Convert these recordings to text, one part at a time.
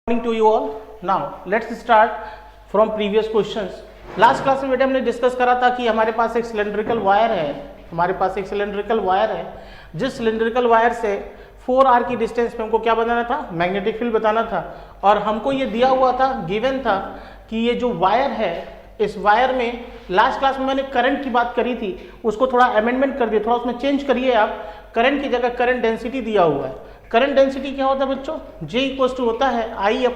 Morning to you all. Now let's start from previous questions. Last class में बेटा हमने discuss करा था कि हमारे पास एक सिलेंड्रिकल वायर है, जिस सिलेंड्रिकल वायर से 4r की डिस्टेंस पे हमको क्या बताना था, मैग्नेटिक फील्ड बताना था। और हमको ये दिया हुआ था, गिवन था कि ये जो वायर है, इस वायर में लास्ट क्लास में मैंने करंट की बात करी थी, उसको थोड़ा अमेंडमेंट कर दिया, थोड़ा उसमें चेंज करिए आप। करंट की जगह करंट डेंसिटी दिया हुआ है। करंट डेंसिटी क्या होता है बच्चों? J इक्वल टू होता है I/A।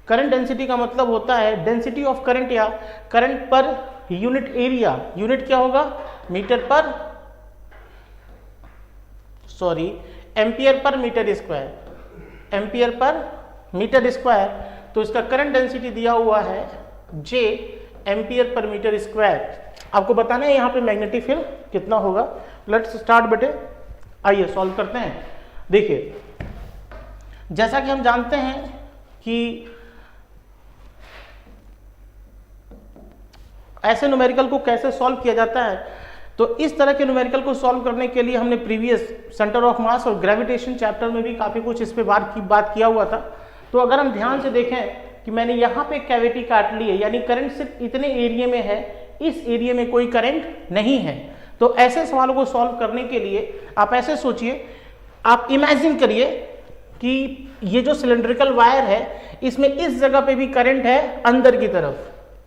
करंट डेंसिटी का मतलब होता है डेंसिटी ऑफ करंट या current per unit area. Unit क्या होगा? Ampere per metre square. तो इसका करंट डेंसिटी दिया हुआ है J ampere per metre square. आपको बताना है यहाँ पे मैग्नेटिक फील्ड कितना होगा। लेट्स स्टार्ट बेटे, आइए सॉल्व करते हैं। देखिए, जैसा कि हम जानते हैं कि ऐसे न्यूमेरिकल को कैसे सॉल्व किया जाता है, तो इस तरह के न्यूमेरिकल को सॉल्व करने के लिए हमने प्रीवियस सेंटर ऑफ मास और ग्रेविटेशन चैप्टर में भी काफ़ी कुछ इस पे बात किया हुआ था। तो अगर हम ध्यान से देखें कि मैंने यहाँ पे कैविटी काट ली है, यानी करंट सिर्फ इतने एरिया में है, इस एरिया में कोई करंट नहीं है। तो ऐसे सवालों को सॉल्व करने के लिए आप ऐसे सोचिए, आप इमेजिन करिए कि ये जो सिलेंड्रिकल वायर है, इसमें इस जगह पे भी करंट है अंदर की तरफ।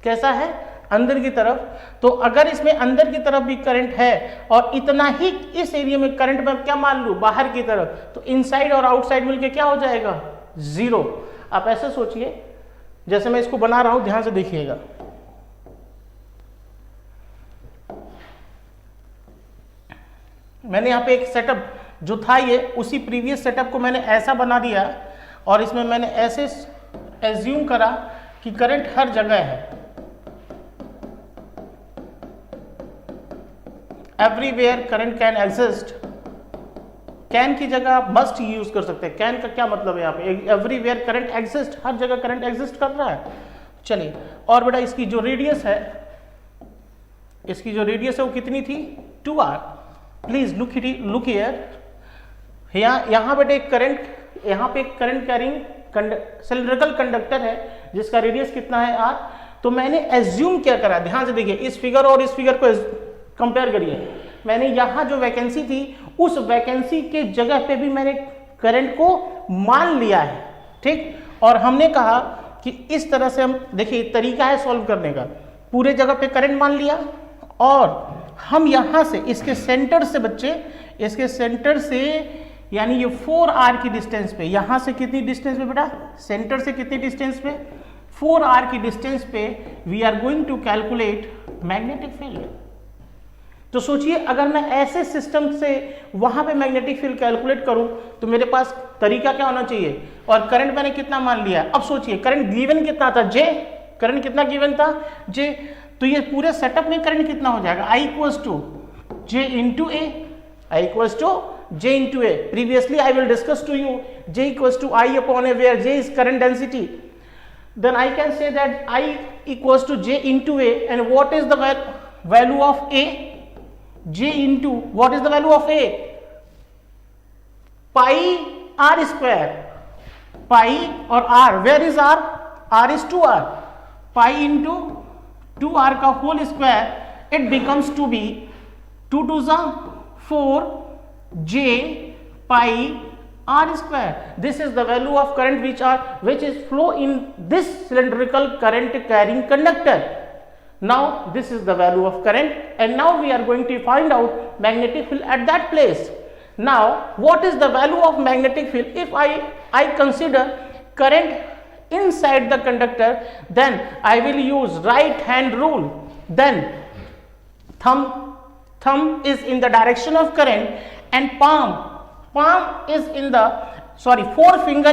कैसा है? अंदर की तरफ। तो अगर इसमें अंदर की तरफ भी करंट है और इतना ही इस एरिया में करंट में क्या मान लूं, बाहर की तरफ, तो इनसाइड और आउटसाइड मिलके क्या हो जाएगा? जीरो। आप ऐसे सोचिए, जैसे मैं इसको बना रहा हूं, ध्यान से देखिएगा। मैंने यहाँ पे एक सेटअप जो था, ये उसी प्रीवियस सेटअप को मैंने ऐसा बना दिया और इसमें मैंने ऐसे एज्यूम करा कि करंट हर जगह है, everywhere current can exist. Can की जगह आप मस्ट यूज कर सकते हैं। कैन का क्या मतलब है यहाँ पे? एवरीवेयर करंट एग्जिस्ट, हर जगह करंट एग्जिस्ट कर रहा है। चलिए, और बेटा इसकी जो रेडियस है, वो कितनी थी? 2r। Please look here. यहाँ बेटे करंट, यहाँ पे एक करंट कैरिंग सिलेंड्रिकल कंडक्टर है जिसका रेडियस कितना है? r। तो मैंने एज्यूम क्या करा, ध्यान से देखिए, इस फिगर और इस फिगर को कंपेयर करिए। मैंने यहाँ जो वैकेंसी थी, उस वैकेंसी के जगह पे भी मैंने करंट को मान लिया है, ठीक। और हमने कहा कि इस तरह से हम, देखिए तरीका है सॉल्व करने का, पूरे जगह पे करंट मान लिया और हम यहाँ से इसके सेंटर से, बच्चे इसके सेंटर से, यानी ये 4r की डिस्टेंस पे, यहाँ से कितनी डिस्टेंस पे बेटा? सेंटर से कितनी डिस्टेंस पे? 4r की डिस्टेंस पे we are going to calculate magnetic field. तो सोचिए, अगर मैं ऐसे सिस्टम से वहां पे मैग्नेटिक फील्ड कैलकुलेट करूं तो मेरे पास तरीका क्या होना चाहिए? और करंट मैंने कितना मान लिया? अब सोचिए, करंट गिवन कितना था? J। करंट कितना गिवन था? J। तो ये पूरे सेटअप में करंट कितना हो जाएगा? I equals to J into A। Previously I will discuss to you J equals to I/A, where J is current density. Then I can say that I equals to J into A, and what is the value of A? J into, what is the value of A? Pi r square. Pi और r, where is r? R is 2r. Pi into 2r का whole square, it becomes to be 2 to the 4 J pi r square. This is the value of current which is flow in this cylindrical current carrying conductor. Now this is the value of current, and now we are going to find out magnetic field at that place. Now what is the value of magnetic field? If I consider current inside the conductor, then I will use right hand rule. Then thumb is in the direction of current and forefinger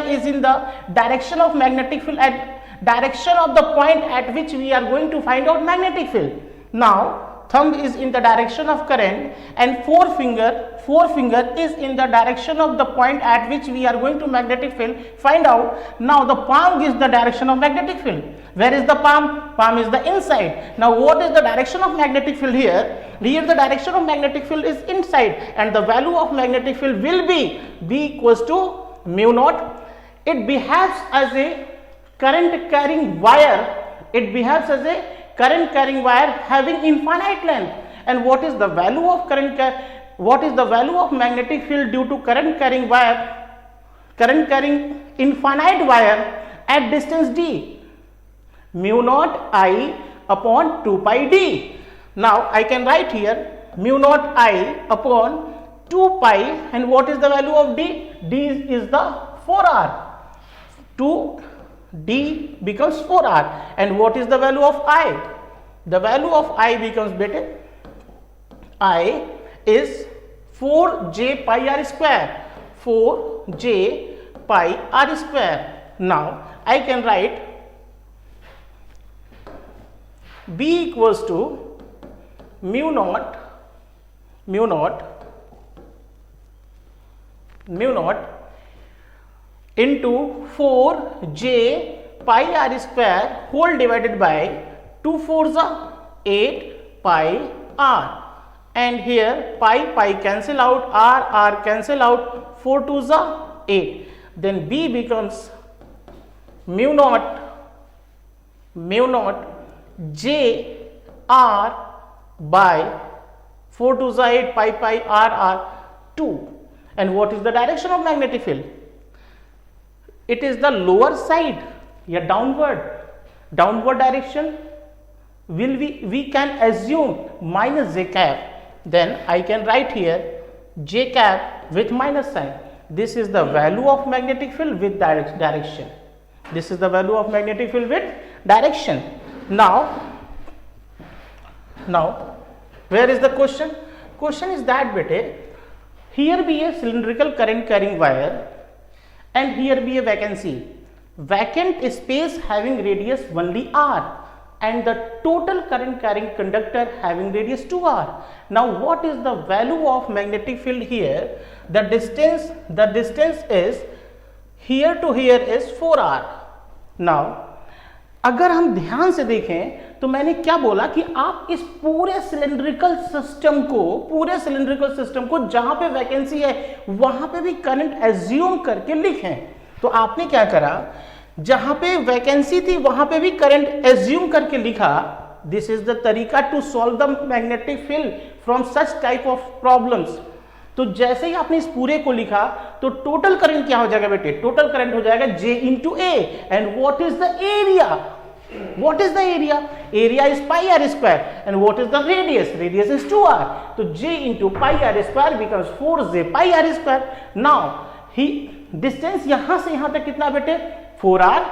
is in the direction of magnetic field, at direction of the point at which we are going to find out magnetic field. Now thumb is in the direction of current and forefinger is in the direction of the point at which we are going to magnetic field find out. Now the palm gives the direction of magnetic field. Where is the palm? Palm is the inside. Now what is the direction of magnetic field here? Here the direction of magnetic field is inside, and the value of magnetic field will be B equals to mu naught it behaves as a current carrying wire. It behaves as a current carrying wire having infinite length. And what is the value of what is the value of magnetic field due to current carrying infinite wire at distance d? Mu naught I upon 2 pi d. Now I can write here mu naught I upon 2 pi, and what is the value of d? D is the 4r. 2d becomes 4r, and what is the value of I? The value of I becomes better. I is 4j pi r square. 4j pi r square. Now I can write B equals to mu naught into 4j pi r square whole divided by 2 4s are 8 pi r, and here pi cancel out, r cancel out, 4 2s are 8. Then B becomes mu naught j r by 4 2s are 8 pi r 2. And what is the direction of magnetic field? It is the lower side, या downward direction. We can assume minus j cap. Then I can write here j cap with minus sign. This is the value of magnetic field with direction. This is the value of magnetic field with direction. Now where is the question? Question is that bete, here be a cylindrical current carrying wire and here be a vacancy. Vacant space having radius only r, and the total current carrying conductor having radius 2r. Now what is the value of magnetic field here? The distance is here to here is 4r. Now अगर हम ध्यान से देखें तो मैंने क्या बोला कि आप इस पूरे सिलेंड्रिकल सिस्टम को जहां पे वैकेंसी है वहां पे भी करंट एज्यूम करके लिखें. तो आपने क्या करा, जहां पे वैकेंसी थी वहां पे भी करंट एज्यूम करके लिखा. दिस इज द तरीका to solve the magnetic field from such type of problems. तो जैसे ही आपने इस पूरे को लिखा तो टोटल करंट क्या हो जाएगा बेटे? टोटल करंट हो जाएगा J into A. And what is the area? Area is pi r square. And what is the radius? Radius is 2r. So J into pi r square becomes 4j pi r square. Now distance यहां से यहां तक कितना बेटे? 4r.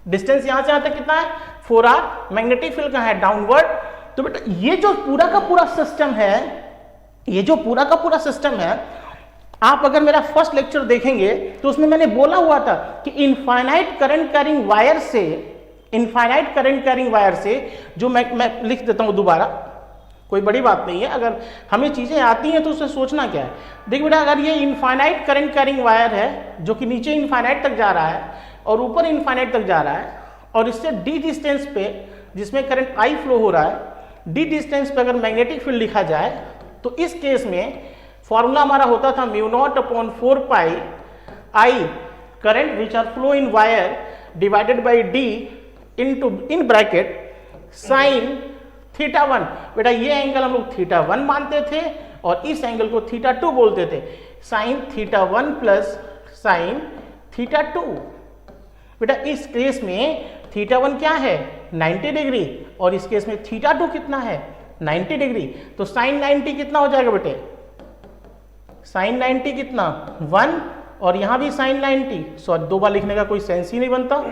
Distance यहां से यहां तक कितना है? 4r. मैग्नेटिक फील्ड कहां है? डाउनवर्ड. तो बेटा ये जो पूरा का पूरा सिस्टम है, आप अगर मेरा फर्स्ट लेक्चर देखेंगे तो उसमें मैंने बोला हुआ था कि इनफाइनाइट करंट कैरिंग वायर से जो मैं लिख देता हूं दोबारा, कोई बड़ी बात नहीं है. अगर हमें चीजें आती हैं तो उसे सोचना क्या है. देख बेटा, अगर ये इनफाइनाइट करंट कैरिंग वायर है जो कि नीचे इनफाइनाइट तक जा रहा है और ऊपर इनफाइनाइट तक जा रहा है, और इससे डी डिस्टेंस पे जिसमें करंट आई फ्लो हो रहा है, डी डिस्टेंस पे अगर मैग्नेटिक फील्ड लिखा जाए तो इस केस में फॉर्मूला हमारा होता था mu naught upon 4 pi I current which are flow in wire divided by D in bracket sine theta 1. बेटा ये एंगल हम लोग थीटा 1 मानते थे और इस एंगल को थीटा 2 बोलते थे. Sign theta 1 plus sine theta 2. बेटा इस केस में थीटा 1 क्या है? 90 डिग्री, और इस केस में थीटा 2 कितना है? 90 डिग्री. तो साइन 90 कितना हो जाएगा बेटे? साइन 90 कितना? 1, और यहां भी साइन 90. सॉरी, दो बार लिखने का कोई सेंस ही नहीं बनता.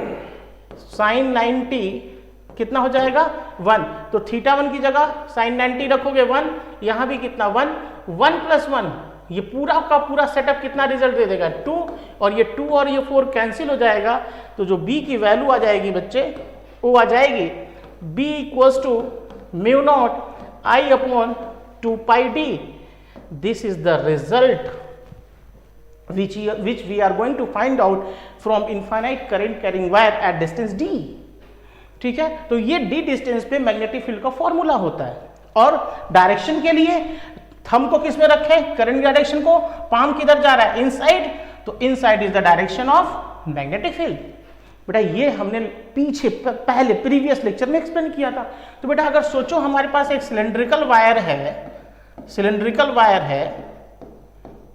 साइन 90 कितना हो जाएगा? 1. तो थीटा 1 की जगह साइन 90 रखोगे 1, यहां भी कितना? 1 प्लस 1, ये पूरा का पूरा सेटअप कितना रिजल्ट दे देगा? 2, और ये 2 और ये 4 कैंसिल हो जाएगा. तो जो B की वैल्यू आ जाएगी बच्चे, वो आ जाएगी B equals to mu naught I upon 2 pi d. This is the result which we are going to find out from infinite current carrying wire at distance d. ठीक है, तो ये d डिस्टेंस पे मैग्नेटिक फील्ड का formula होता है. और direction के लिए थंब को किस में रखें? करंट डायरेक्शन को. पाम किधर जा रहा है? इनसाइड. तो inside is the direction of magnetic field. बेटा ये हमने पीछे पहले प्रीवियस लेक्चर में एक्सप्लेन किया था। तो बेटा अगर सोचो हमारे पास एक सिलेंड्रिकल वायर है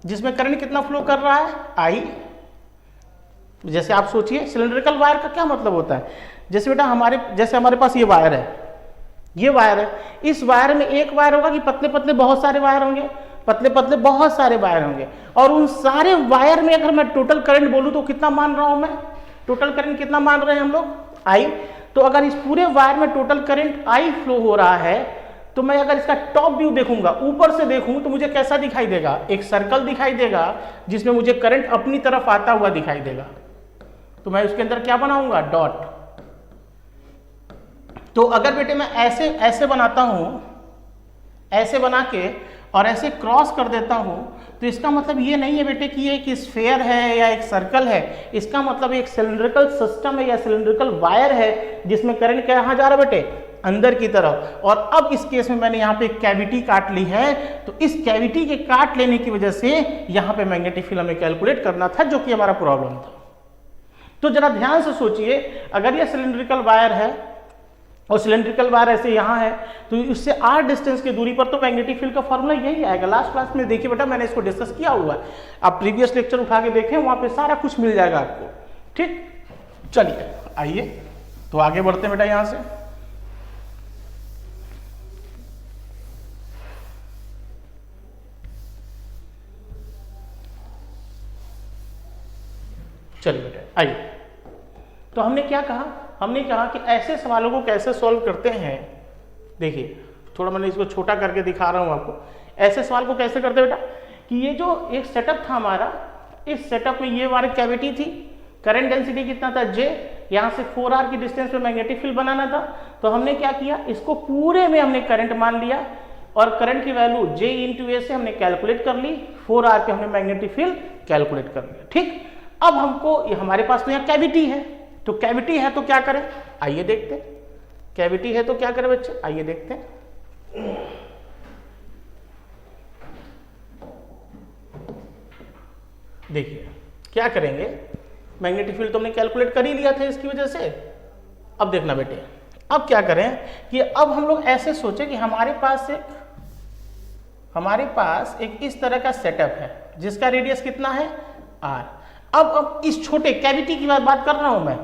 जिसमें करंट कितना फ्लो कर रहा है, I। जैसे आप सोचिए सिलेंड्रिकल वायर का क्या मतलब होता है, जैसे बेटा हमारे पास ये वायर है, इस वायर में एक वायर होगा कि पतले पतले बहुत सारे वायर होंगे, बहुत सारे वायर होंगे, और उन सारे वायर में अगर मैं टोटल करंट बोलूं तो कितना मान रहा हूं मैं, टोटल करंट कितना मान रहे हैं हम लोग, I। तो अगर इस पूरे वायर में टोटल करंट I फ्लो हो रहा है, तो मैं अगर इसका टॉप व्यू देखूंगा, ऊपर से देखूं, तो मुझे कैसा दिखाई देगा, एक सर्कल दिखाई देगा जिसमें मुझे करंट अपनी तरफ आता हुआ दिखाई देगा। तो मैं उसके अंदर क्या बनाऊंगा, डॉट। तो अगर बेटे मैं ऐसे बनाता हूं, ऐसे बना के और ऐसे क्रॉस कर देता हूं, तो इसका मतलब ये नहीं है बेटे कि ये एक स्फेयर है या एक सर्कल है, इसका मतलब एक सिलिंड्रिकल सिस्टम है या सिलिंड्रिकल वायर है जिसमें करंट कहां जा रहा है बेटे, अंदर की तरफ। और अब इस केस में मैंने यहाँ पे कैविटी काट ली है, तो इस कैविटी के काट लेने की वजह से यहाँ पे मैग्नेटिक फील्ड हमें कैलकुलेट करना था, जो कि हमारा प्रॉब्लम था। तो जरा ध्यान से सोचिए, अगर यह सिलिंड्रिकल वायर है और सिलिंड्रिकल वायर ऐसे यहाँ है, तो इससे r डिस्टेंस की दूरी पर तो मैग्नेटिक फील्ड का फॉर्मूला यही आएगा। लास्ट क्लास में देखिए बेटा, मैंने इसको डिस्कस किया हुआ है, आप प्रीवियस लेक्चर उठा के देखें, वहां पे सारा कुछ मिल जाएगा आपको। ठीक, चलिए आइए तो आगे बढ़ते हैं बेटा। यहां से चलिए बेटा आइए। तो हमने क्या कहा, हमने कहा कि ऐसे सवालों को कैसे सॉल्व करते हैं। देखिए थोड़ा मैंने इसको छोटा करके दिखा रहा हूं आपको। ऐसे सवाल को कैसे करते हैं बेटा, कि ये जो एक सेटअप था हमारा, इस सेटअप में ये हमारी कैविटी थी, करंट डेंसिटी कितना था, J, यहाँ से 4r की डिस्टेंस पे मैग्नेटिक फील्ड बनाना था। तो हमने क्या किया, इसको पूरे में हमने करंट मान लिया और करंट की वैल्यू J इंटू A से हमने कैलकुलेट कर ली, 4r पे हमने मैग्नेटिक फील्ड कैलकुलेट कर लिया। ठीक, अब हमको हमारे पास तो यहाँ कैविटी है, तो कैविटी है तो क्या करें, आइए देखते हैं। कैविटी है तो क्या करें बच्चे, आइए देखते हैं। देखिए क्या करेंगे, मैग्नेटिक फील्ड तो हमने कैलकुलेट कर ही लिया था इसकी वजह से। अब देखना बेटे, अब क्या करें कि अब हम लोग ऐसे सोचे कि हमारे पास एक इस तरह का सेटअप है जिसका रेडियस कितना है, r। अब इस छोटे कैविटी की बात कर रहा हूं मैं,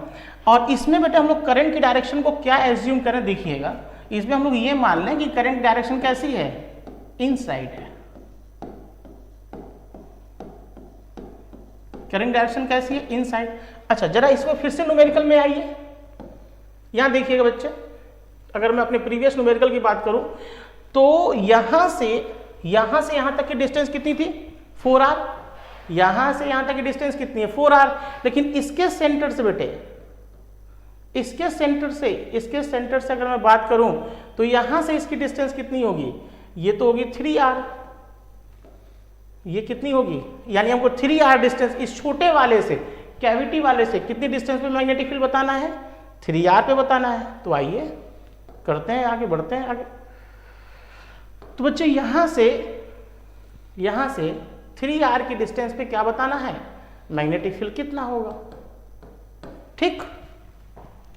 और इसमें बेटा हम लोग करंट की डायरेक्शन को क्या एज्यूम करें, देखिएगा इसमें हम लोग ये मान लें कि करंट डायरेक्शन कैसी है, इनसाइड है। करंट डायरेक्शन कैसी है, इनसाइड। अच्छा जरा इसमें फिर से न्यूमेरिकल में आइए, यहां देखिएगा बच्चे, अगर मैं अपने प्रीवियस न्यूमेरिकल की बात करूं तो यहां से यहां तक की डिस्टेंस कितनी थी, 4r। यहां से यहां तक की डिस्टेंस कितनी है, 4r। लेकिन इसके सेंटर से बेटे, इसके सेंटर से अगर मैं बात करूं तो यहां से इसकी डिस्टेंस कितनी होगी, ये तो होगी 3r। ये कितनी होगी, यानी हमको 3r डिस्टेंस इस छोटे वाले से, कैविटी वाले से कितनी डिस्टेंस पे मैग्नेटिक फील्ड बताना है, 3r पे बताना है। तो आइए करते हैं, आगे बढ़ते हैं आगे। तो बच्चे यहां से 3r की डिस्टेंस पे क्या बताना है, मैग्नेटिक फील्ड कितना होगा। ठीक,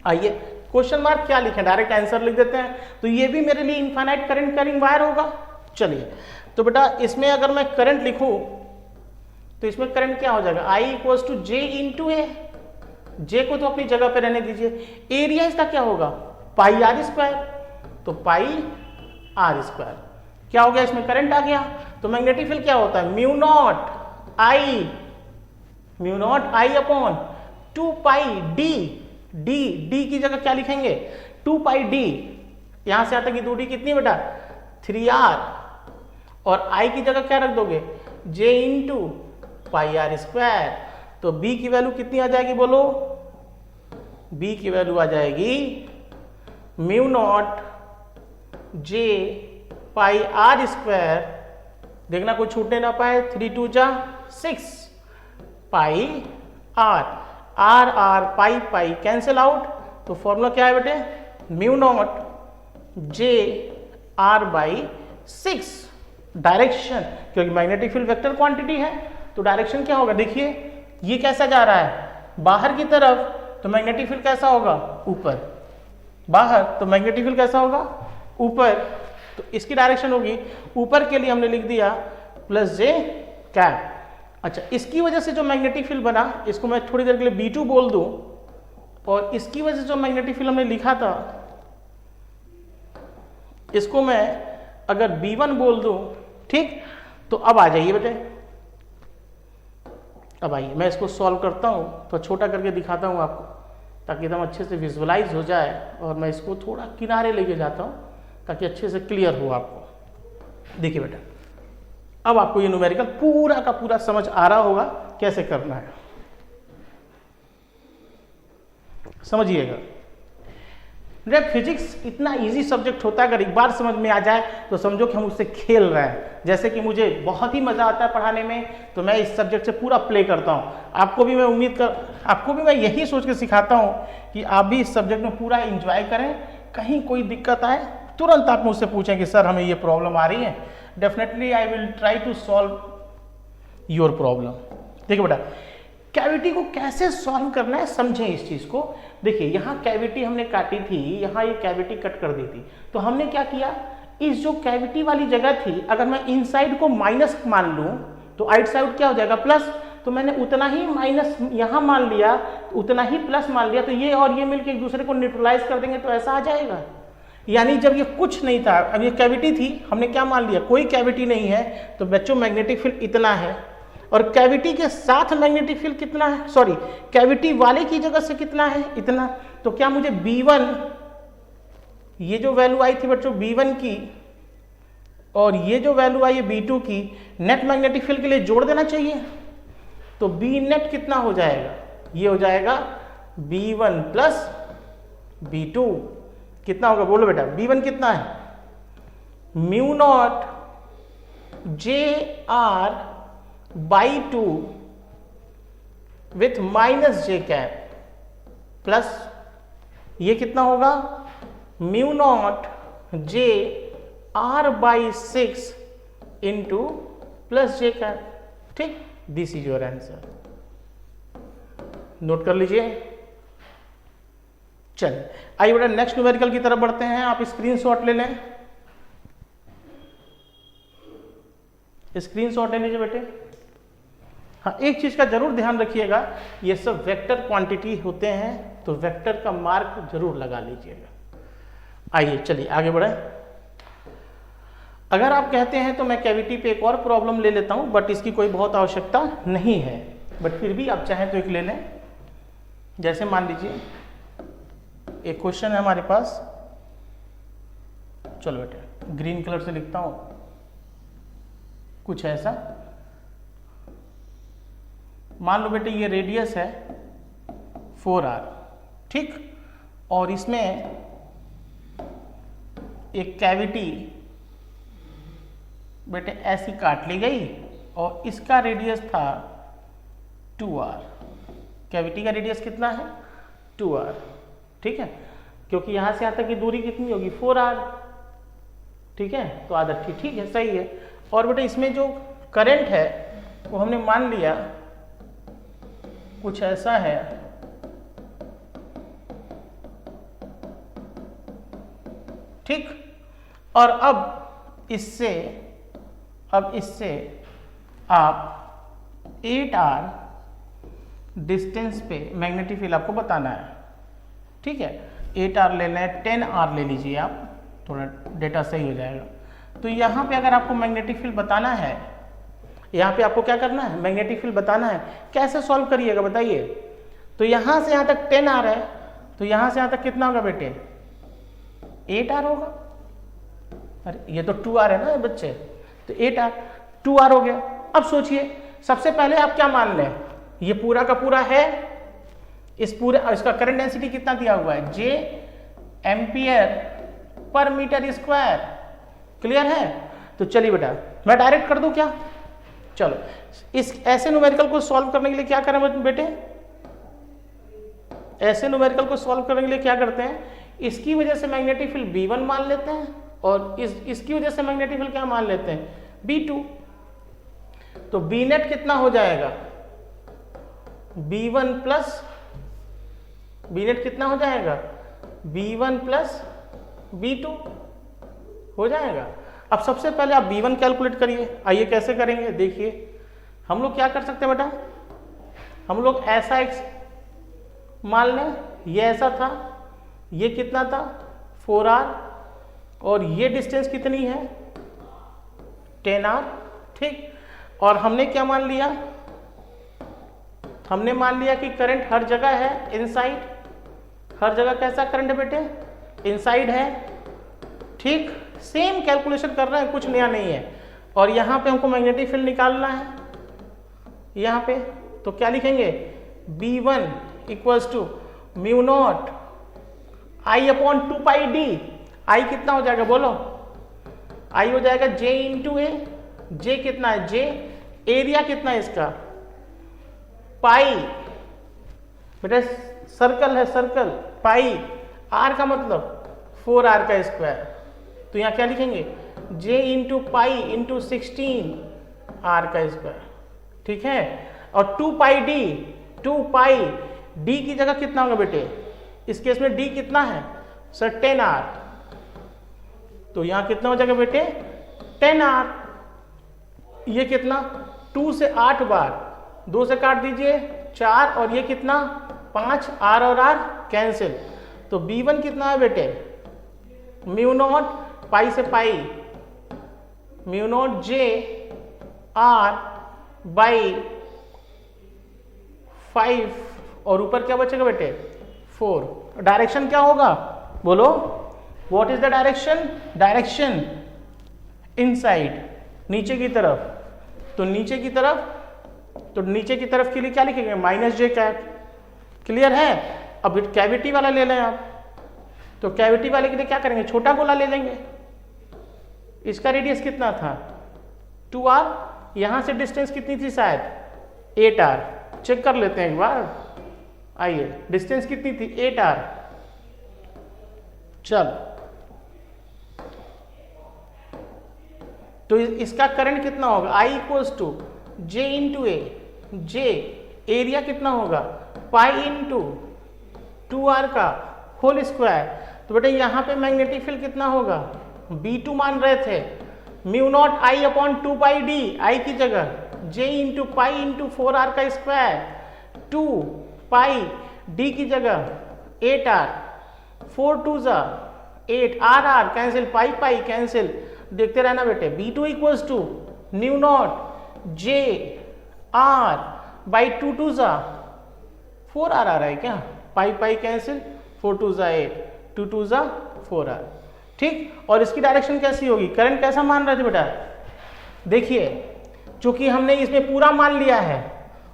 आइए क्वेश्चन मार्क क्या लिखें, डायरेक्ट आंसर लिख देते हैं। तो ये भी मेरे लिए इनफाइनाइट करंट कैरिंग वायर होगा। चलिए तो बेटा इसमें अगर मैं करंट लिखूं तो इसमें करंट क्या हो जाएगा, I equals to J into A। J को तो अपनी जगह पे रहने दीजिए। एरिया इसका क्या होगा, पाई आर स्क्वायर, तो पाई आर स्क्वायर। क्या हो गया, इसमें करंट आ गया। तो मैग्नेटिक फील्ड क्या होता है, mu not I upon 2 pi D की जगह क्या लिखेंगे, 2 पाई डी। यहां से आता की दूरी कितनी बेटा, 3r, और I की जगह क्या रख दोगे, J into pi R square. तो B की वैल्यू कितनी आ जाएगी बोलो, B की वैल्यू आ जाएगी mu naught J pi R square. देखना कोई छूटने ना पाए, 3 2 जा 6 pi R pi cancel out. तो फॉर्मूला क्या है बेटे, mu naught J R by 6। Direction, क्योंकि मैग्नेटिक फील्ड वेक्टर क्वांटिटी है तो डायरेक्शन क्या होगा, देखिए ये कैसा जा रहा है, बाहर की तरफ तो मैग्नेटिक फील्ड कैसा होगा, ऊपर, बाहर तो मैग्नेटिक फील्ड कैसा होगा, ऊपर, तो इसकी डायरेक्शन होगी ऊपर के लिए हमने लिख दिया प्लस जे कैप। अच्छा, इसकी वजह से जो मैग्नेटिक फील्ड बना इसको मैं थोड़ी देर के लिए B2 बोल दूं, और इसकी वजह से जो मैग्नेटिक फील्ड हमने लिखा था इसको मैं अगर B1 बोल दूं, ठीक, तो अब आ जाइए बेटे, अब आइए मैं इसको सॉल्व करता हूं, तो छोटा करके दिखाता हूं आपको ताकि एकदम अच्छे से विजुअलाइज हो जाए, और मैं इसको थोड़ा किनारे लेके जाता हूं ताकि अच्छे से क्लियर हो आपको। देखिए बेटा, अब आपको ये न्यूमेरिकल पूरा का पूरा समझ आ रहा होगा कैसे करना है, समझिएगा। फिजिक्स इतना इजी सब्जेक्ट होता है, अगर एक बार समझ में आ जाए तो समझो कि हम उससे खेल रहे हैं। जैसे कि मुझे बहुत ही मजा आता है पढ़ाने में, तो मैं इस सब्जेक्ट से पूरा प्ले करता हूं। आपको भी मैं यही सोच के सिखाता हूं कि आप भी इस सब्जेक्ट में पूरा एंजॉय करें। कहीं कोई दिक्कत आए तुरंत आप मुझसे पूछें कि सर हमें ये प्रॉब्लम आ रही है, definitely I will try to solve your problem. देखिए बेटा, कैविटी को कैसे सॉल्व करना है समझें इस चीज को। देखिए, यहाँ कैविटी हमने काटी थी, यहाँ ये कैविटी कट कर दी थी, तो हमने क्या किया, इस जो कैविटी वाली जगह थी अगर मैं इनसाइड को माइनस मान लूं तो आउट साइड क्या हो जाएगा, प्लस, तो मैंने उतना ही माइनस यहाँ मान लिया, उतना ही प्लस मान लिया, तो ये और ये मिलकर एक दूसरे को न्यूट्रलाइज कर देंगे तो ऐसा आ जाएगा। यानी जब ये कुछ नहीं था, अब ये कैविटी थी, हमने क्या मान लिया, कोई कैविटी नहीं है, तो बच्चों मैग्नेटिक फील्ड इतना है, और कैविटी के साथ मैग्नेटिक फील्ड कितना है, सॉरी कैविटी वाले की जगह से कितना है, इतना। तो क्या मुझे B1, ये जो वैल्यू आई थी बच्चों B1 की, और ये जो वैल्यू आई है B2 की, नेट मैग्नेटिक फील्ड के लिए जोड़ देना चाहिए। तो B नेट कितना हो जाएगा, ये हो जाएगा B1 प्लस B2, कितना होगा बोलो बेटा, B1 कितना है, mu naught JR by 2 with minus J cap, plus ये कितना होगा, mu naught JR by 6 into plus J cap. ठीक, this is your answer, note कर लीजिए। चलिए आइए बेटा नेक्स्ट न्यूमेरिकल की तरफ बढ़ते हैं। आप स्क्रीनशॉट ले लें, स्क्रीनशॉट ले लीजिए बेटे। हाँ, एक चीज का जरूर ध्यान रखिएगा, ये सब वेक्टर क्वांटिटी होते हैं, तो वेक्टर का मार्क जरूर लगा लीजिएगा। आइए चलिए आगे बढ़े। अगर आप कहते हैं तो मैं कैविटी पे एक और प्रॉब्लम ले लेता हूं, बट इसकी कोई बहुत आवश्यकता नहीं है, बट फिर भी आप चाहें तो एक ले लें। जैसे मान लीजिए एक क्वेश्चन है हमारे पास, चलो बेटे ग्रीन कलर से लिखता हूं, कुछ ऐसा। मान लो बेटे ये रेडियस है 4r, ठीक, और इसमें एक कैविटी बेटे ऐसी काट ली गई, और इसका रेडियस था 2r। कैविटी का रेडियस कितना है, 2r, ठीक है, क्योंकि यहां से यहां तक की दूरी कितनी होगी, 4r, ठीक है, तो आदत ठीक है, सही है। और बेटे इसमें जो करंट है वो हमने मान लिया कुछ ऐसा है, ठीक, और अब इससे आप 8r डिस्टेंस पे मैग्नेटिक फील्ड आपको बताना है, ठीक है। 8r लेना है, 10r ले लीजिए आप, थोड़ा डेटा सही हो जाएगा। तो यहाँ पे अगर आपको मैग्नेटिक फील्ड बताना है, यहाँ पे आपको क्या करना है, मैग्नेटिक फील्ड बताना है। कैसे सॉल्व करिएगा बताइए। तो यहाँ से यहाँ तक 10r है, तो यहाँ से यहाँ तक कितना होगा बेटे, 8r होगा। अरे ये तो 2r है ना बच्चे, तो 8r 2r हो गया। अब सोचिए, सबसे पहले आप क्या मान लें, ये पूरा का पूरा है, इस पूरे इसका करंट डेंसिटी कितना दिया हुआ है, J ampere per metre square, clear है। तो चलिए बेटा मैं डायरेक्ट कर दूं क्या, चलो इस ऐसे न्यूमेरिकल को सॉल्व करने के लिए क्या करें बेटे, ऐसे न्यूमेरिकल को सॉल्व करने के लिए क्या करते हैं, इसकी वजह से मैग्नेटिक फील्ड B1 मान लेते हैं, और इसकी वजह से मैग्नेटिक फील्ड क्या मान लेते हैं, B2। तो B नेट कितना हो जाएगा, B1 प्लस बी नेट कितना हो जाएगा, B1 प्लस B2 हो जाएगा। अब सबसे पहले आप B1 कैलकुलेट करिए। आइए कैसे करेंगे, देखिए हम लोग क्या कर सकते हैं बेटा, हम लोग ऐसा एक मान लें, ये ऐसा था, ये कितना था 4R, और ये डिस्टेंस कितनी है 10R, ठीक। और हमने क्या मान लिया, हमने मान लिया कि करंट हर जगह है इनसाइड, हर जगह कैसा करंट है बेटे, इनसाइड है, ठीक। सेम कैलकुलेशन कर रहे हैं, कुछ नया नहीं है। और यहाँ पे हमको मैग्नेटिक फील्ड निकालना है, यहाँ पे तो क्या लिखेंगे, B1 equals to mu naught I upon 2πd। I कितना हो जाएगा बोलो, I हो जाएगा J इंटू ए, J कितना है J, एरिया कितना है इसका पाई, बेटा सर्कल है सर्कल, पाई, R का मतलब 4R का स्क्वायर, तो यहाँ क्या लिखेंगे J into pi into 16R का स्क्वायर, ठीक है। और 2πd, 2πd की जगह कितना होगा बेटे, इस केस में d कितना है सर 10R, तो यहाँ कितना हो जाएगा बेटे 10R। ये कितना 2 से 8 बार, 2 से काट दीजिए 4, और ये कितना 5, R और R कैंसिल, तो B1 कितना है बेटे म्यू नॉट पाई से pi, mu naught J R by 5, और ऊपर क्या बचेगा बेटे 4। डायरेक्शन क्या होगा बोलो, what is the direction, direction inside, नीचे की तरफ, तो नीचे की तरफ, तो नीचे की तरफ के लिए क्या लिखेंगे -j कैप, क्लियर है। अब कैविटी वाला ले लें आप, तो कैविटी वाले के लिए क्या करेंगे, छोटा गोला ले लेंगे, इसका रेडियस कितना था 2R, यहां से डिस्टेंस कितनी थी शायद 8R, चेक कर लेते हैं एक बार, आइए डिस्टेंस कितनी थी 8R, चल तो इसका करंट कितना होगा I equals to J into A, J area कितना होगा पाई इंटू 2R का होल स्क्वायर, तो बेटा यहाँ पे मैग्नेटिक फील्ड कितना होगा, B2 मान रहे थे, mu naught I upon 2πd, I की जगह J into pi into 4R का स्क्वायर, 2πd की जगह 8R, 4 2 8, R cancel, pi cancel, देखते रहना बेटे। B2 equals to mu naught J R by 2 2 4R आ रहा है क्या, पाई कैंसिल, 4 2 8, 2 2 4R, ठीक। और इसकी डायरेक्शन कैसी होगी, करंट कैसा मान रहे थे बेटा, देखिए चूंकि हमने इसमें पूरा मान लिया है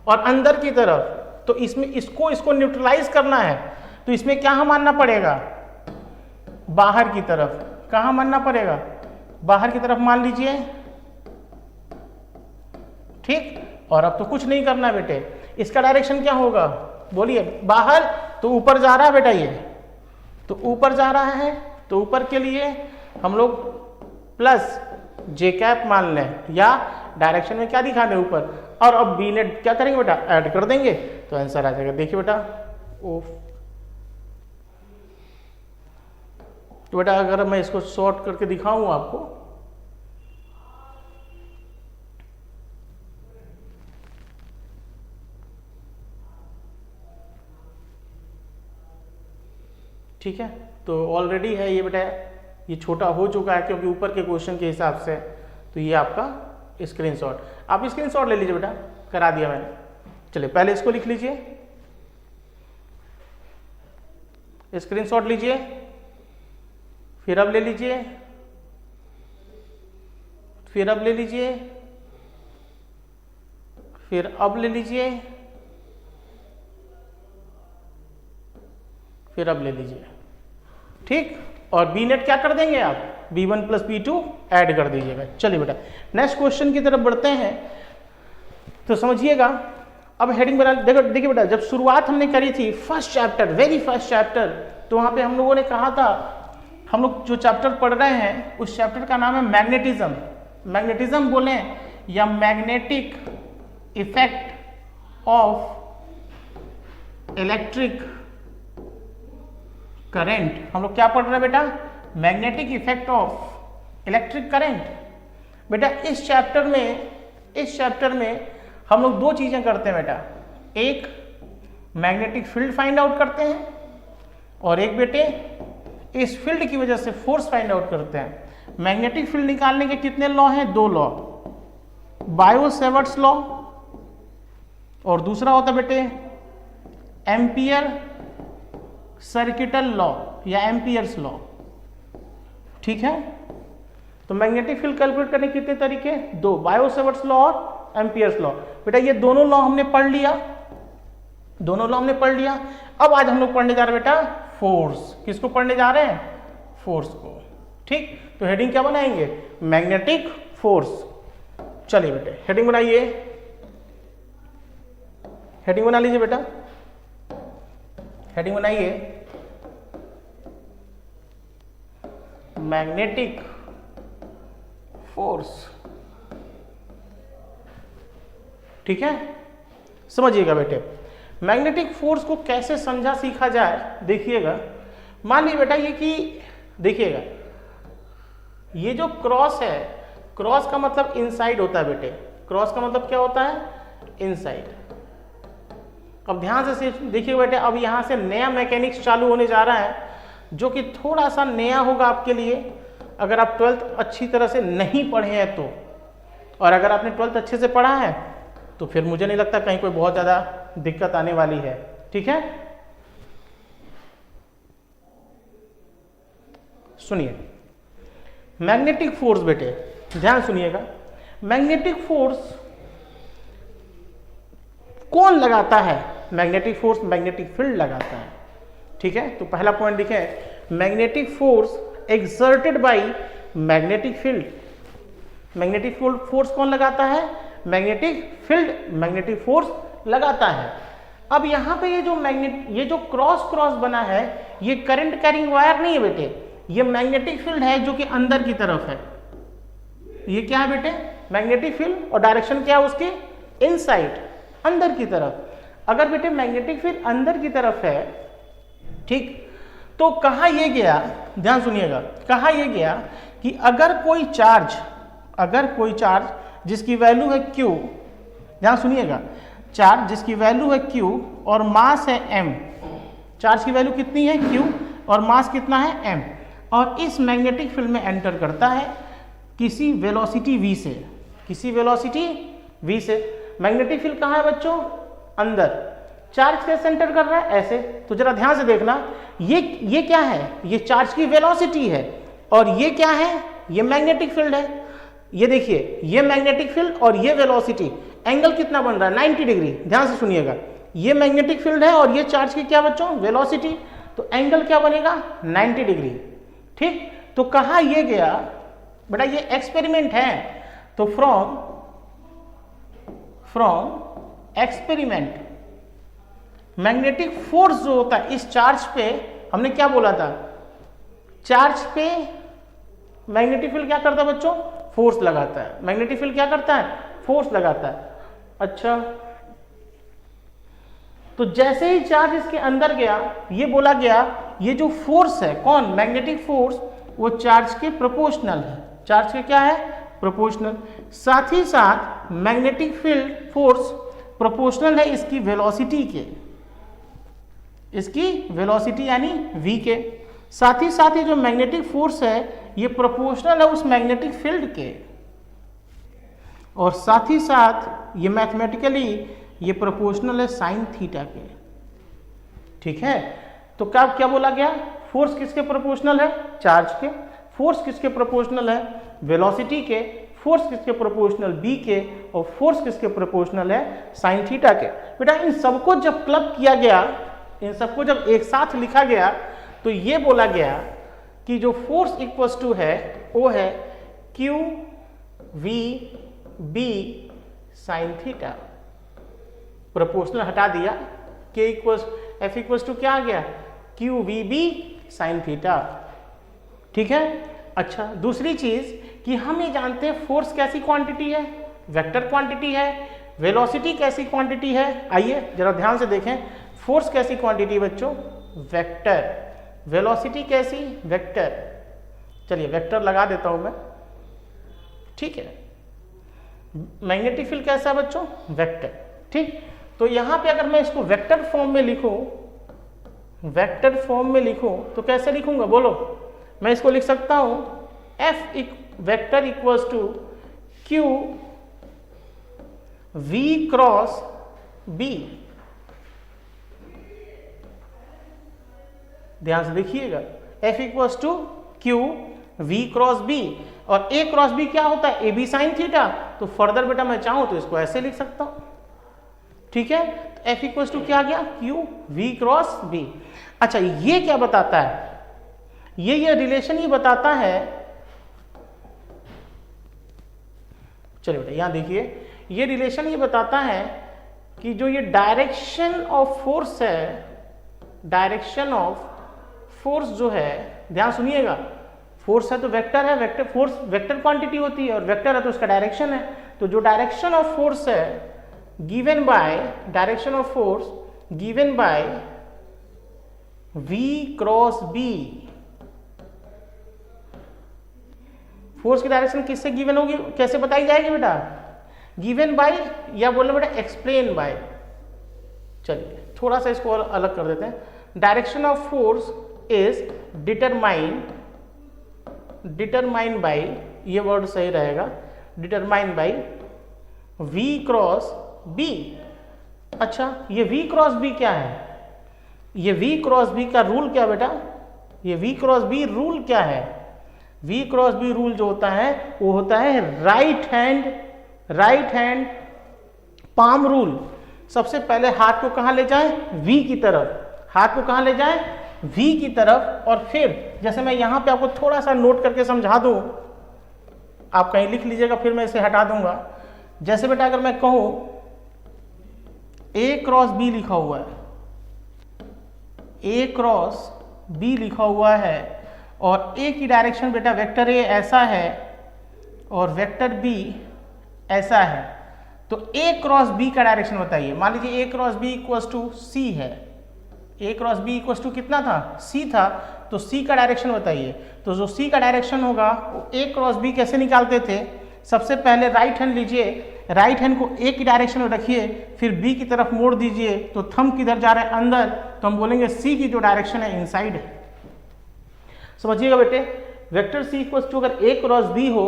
और अंदर की तरफ, तो इसमें इसको न्यूट्रलाइज करना है, तो इसमें क्या मानना पड़ेगा, बाहर की तरफ, कहाँ मानना पड़ेगा, बाहर की तरफ मान लीजिए, ठीक। और अब तो कुछ नहीं करना बेटे, इसका डायरेक्शन क्या होगा बोलिए, बाहर, तो ऊपर जा रहा है बेटा, ये तो ऊपर जा रहा है, तो ऊपर के लिए हम लोग प्लस J कैप मान लें, या डायरेक्शन में क्या दिखा दें ऊपर, और अब B नेट क्या करेंगे बेटा ऐड कर देंगे, तो आंसर आ जाएगा। देखिए बेटा ओफ, तो बेटा अगर मैं इसको शॉर्ट करके दिखाऊं आपको, ठीक है, तो ऑलरेडी है ये बेटा, ये छोटा हो चुका है क्योंकि ऊपर के क्वेश्चन के हिसाब से, तो ये आपका स्क्रीनशॉट, आप स्क्रीनशॉट ले लीजिए बेटा, करा दिया मैंने। चलिए पहले इसको लिख लीजिए, स्क्रीनशॉट लीजिए, फिर अब ले लीजिए, फिर अब ले लीजिए, फिर अब ले लीजिए, फिर अब ले लीजिए, ठीक। और बी नेट क्या कर देंगे आप, B1 प्लस B2 ऐड कर दीजिएगा। चलिए बेटा नेक्स्ट क्वेश्चन की तरफ बढ़ते हैं, तो समझिएगा। अब हेडिंग बना, देखो देखिए बेटा, जब शुरुआत हमने करी थी first chapter, very first chapter, तो वहां पे हम लोगों ने कहा था, हम लोग जो चैप्टर पढ़ रहे हैं उस चैप्टर का नाम है मैग्नेटिज्म। मैग्नेटिज्म बोले या magnetic effect of electric current, हम लोग क्या पढ़ रहे हैं बेटा, magnetic effect of electric current. बेटा इस चैप्टर में हम लोग दो चीजें करते हैं बेटा, एक मैग्नेटिक फील्ड फाइंड आउट करते हैं और एक बेटे इस फील्ड की वजह से फोर्स फाइंड आउट करते हैं। मैग्नेटिक फील्ड निकालने के कितने लॉ हैं, दो लॉ, बायो-सेवर्ट्स लॉ और दूसरा होता है बेटे एम्पियर सर्किटल लॉ या एम्पियर्स लॉ। ठीक है, तो मैग्नेटिक फील्ड कैलकुलेट करने के कितने तरीके, दो, बायो-सेवर्ट्स लॉ और एम्पियर्स लॉ। बेटा ये दोनों लॉ हमने पढ़ लिया, अब आज हम लोग पढ़ने जा रहे हैं बेटा फोर्स। किसको पढ़ने जा रहे हैं, फोर्स को। ठीक, तो हेडिंग क्या बनाएंगे, मैग्नेटिक फोर्स। चलिए बेटे हेडिंग बनाइए, हेडिंग बना लीजिए बेटा, हेडिंग बनाइए मैग्नेटिक फोर्स। ठीक है, समझिएगा बेटे मैग्नेटिक फोर्स को कैसे समझा सीखा जाए। देखिएगा, मान लीजिए बेटा ये कि देखिएगा ये जो क्रॉस है, क्रॉस का मतलब इनसाइड होता है बेटे, क्रॉस का मतलब क्या होता है, इनसाइड। अब ध्यान से देखिए बेटे, अब यहां से नया मैकेनिक्स चालू होने जा रहा है जो कि थोड़ा सा नया होगा आपके लिए, अगर आप 12th अच्छी तरह से नहीं पढ़े हैं तो, और अगर आपने 12th अच्छे से पढ़ा है तो फिर मुझे नहीं लगता कहीं कोई बहुत ज्यादा दिक्कत आने वाली है। ठीक है, सुनिए मैग्नेटिक फोर्स बेटे, ध्यान सुनिएगा, मैग्नेटिक फोर्स कौन लगाता है, मैग्नेटिक फोर्स मैग्नेटिक फील्ड लगाता है। ठीक है, तो पहला पॉइंट लिखें, magnetic force exerted by magnetic field. Magnetic force कौन लगाता है, मैग्नेटिक फील्ड मैग्नेटिक फोर्स लगाता है। अब यहां पे ये जो क्रॉस बना है, ये करंट कैरिंग वायर नहीं है बेटे, ये मैग्नेटिक फील्ड है जो कि अंदर की तरफ है। ये क्या है बेटे, मैग्नेटिक फील्ड, और डायरेक्शन क्या है उसकी, इनसाइड, अंदर की तरफ। अगर बेटे मैग्नेटिक फील्ड अंदर की तरफ है, ठीक, तो कहा यह गया, ध्यान सुनिएगा, कहा यह गया कि अगर कोई चार्ज जिसकी वैल्यू है Q, ध्यान सुनिएगा, चार्ज जिसकी वैल्यू है Q और मास है m, चार्ज की वैल्यू कितनी है Q और मास कितना है m, और इस मैग्नेटिक फील्ड में एंटर करता है किसी वेलोसिटी v से, किसी वेलोसिटी v से। मैग्नेटिक फील्ड कहाँ है बच्चों, अंदर, चार्ज कैसे एंटर कर रहा है, ऐसे। तो जरा ध्यान से देखना, ये क्या है, ये चार्ज की वेलोसिटी है, और ये क्या है, ये मैग्नेटिक फील्ड है। ये देखिए, ये मैग्नेटिक फील्ड और ये वेलोसिटी, एंगल कितना बन रहा है, 90 डिग्री। ध्यान से सुनिएगा, ये मैग्नेटिक फील्ड है और ये चार्ज की क्या बच्चों, वेलोसिटी, तो एंगल क्या बनेगा, 90 डिग्री। ठीक, तो कहा यह गया बेटा, ये एक्सपेरिमेंट है, तो फ्रॉम एक्सपेरिमेंट मैग्नेटिक फोर्स जो होता है इस चार्ज पे, हमने क्या बोला था, चार्ज पे मैग्नेटिक फील्ड क्या करता है बच्चों, फोर्स लगाता है। मैग्नेटिक फील्ड क्या करता है, फोर्स लगाता है। अच्छा, तो जैसे ही चार्ज इसके अंदर गया, ये बोला गया ये जो फोर्स है, कौन, मैग्नेटिक फोर्स, वो चार्ज के प्रोपोर्शनल है। चार्ज के क्या है, प्रोपोर्शनल। साथ ही साथ मैग्नेटिक फील्ड फोर्स प्रोपोर्शनल है इसकी वेलोसिटी के, इसकी वेलोसिटी यानी v के। साथ ही साथ ये जो मैग्नेटिक फोर्स है ये प्रोपोर्शनल है उस मैग्नेटिक फील्ड के, और साथ ही साथ ये मैथमेटिकली ये प्रोपोर्शनल है साइन थीटा के। ठीक है, तो क्या बोला गया, फोर्स किसके प्रोपोर्शनल है, चार्ज के। फोर्स किसके प्रोपोर्शनल है, वेलोसिटी के। फोर्स किसके प्रोपोर्शनल, b के। और फोर्स किसके प्रोपोर्शनल है, साइन थीटा के। बेटा इन सबको जब क्लब किया गया, इन सबको जब एक साथ लिखा गया, तो ये बोला गया कि जो फोर्स इक्वल्स टू है वो है Q V B sine theta. Proportional हटा दिया, K equals F equals to क्या आ गया, Q V B sine theta. ठीक है, अच्छा दूसरी चीज कि हम ये जानते हैं फोर्स कैसी क्वांटिटी है, वेक्टर क्वांटिटी है। वेलोसिटी कैसी क्वांटिटी है, आइए जरा ध्यान से देखें। फोर्स कैसी क्वांटिटी बच्चों, वेक्टर। वेलोसिटी कैसी, वेक्टर, चलिए वेक्टर लगा देता हूं मैं, ठीक है। मैग्नेटिक फील्ड कैसा है बच्चों, वेक्टर, ठीक। तो यहां पे अगर मैं इसको वेक्टर फॉर्म में लिखूं, वेक्टर फॉर्म में लिखूं तो कैसे लिखूंगा बोलो, मैं इसको लिख सकता हूं F vector equals to Q V cross B. ध्यान से देखिएगा, F equals to Q V cross B, और ए क्रॉस बी क्या होता है, ए बी साइन थीटा। तो फर्दर बेटा मैं चाहूं तो इसको ऐसे लिख सकता हूं, ठीक है। तो एफ इक्वल्स टू क्या आ गया, क्यू वी क्रॉस बी। अच्छा ये क्या बताता है, ये रिलेशन ही बताता है, चलिए बेटा यहां देखिए, ये रिलेशन ये बताता है कि जो ये डायरेक्शन ऑफ फोर्स है, डायरेक्शन ऑफ फोर्स जो है, ध्यान सुनिएगा, फोर्स है तो वेक्टर है, वेक्टर फोर्स वेक्टर क्वांटिटी होती है, और वेक्टर है तो उसका डायरेक्शन है। तो जो डायरेक्शन ऑफ फोर्स है given by, direction of force given by v cross b, force की डायरेक्शन किससे गिवन होगी, कैसे बताई जाएगी बेटा, गिवन बाय, या बोलना बेटा एक्सप्लेन बाय। चलिए थोड़ा सा इसको और अलग कर देते हैं, direction of force is determine by, ये वर्ड सही रहेगा, determine by v cross b। अच्छा ये v क्रॉस b क्या है, ये v क्रॉस b का रूल क्या बेटा, ये v क्रॉस b रूल क्या है, v क्रॉस b रूल जो होता है वो होता है राइट हैंड पाम रूल। सबसे पहले हाथ को कहां ले जाए, v की तरफ, हाथ को कहां ले जाए, v की तरफ, और फिर जैसे मैं यहां पे आपको थोड़ा सा नोट करके समझा दूं, आप कहीं लिख लीजिएगा फिर मैं इसे हटा दूंगा। जैसे बेटा अगर मैं कहूं a क्रॉस b लिखा हुआ है, a क्रॉस b लिखा हुआ है, और a की डायरेक्शन बेटा वेक्टर a ऐसा है और वेक्टर b ऐसा है, तो a क्रॉस b का डायरेक्शन बताइए। मान लीजिए a cross b equals to c है, a cross b equals to कितना था, c था, तो c का डायरेक्शन बताइए। तो जो c का डायरेक्शन होगा वो a क्रॉस b कैसे निकालते थे, सबसे पहले राइट हैंड लीजिए, राइट हैंड को a की डायरेक्शन में रखिए, फिर b की तरफ मोड़ दीजिए, तो थंब किधर जा रहा है, अंदर, तो हम बोलेंगे c की जो डायरेक्शन है इनसाइड है। समझिएगा बेटे, वेक्टर c इक्वल्स टू अगर a क्रॉस b हो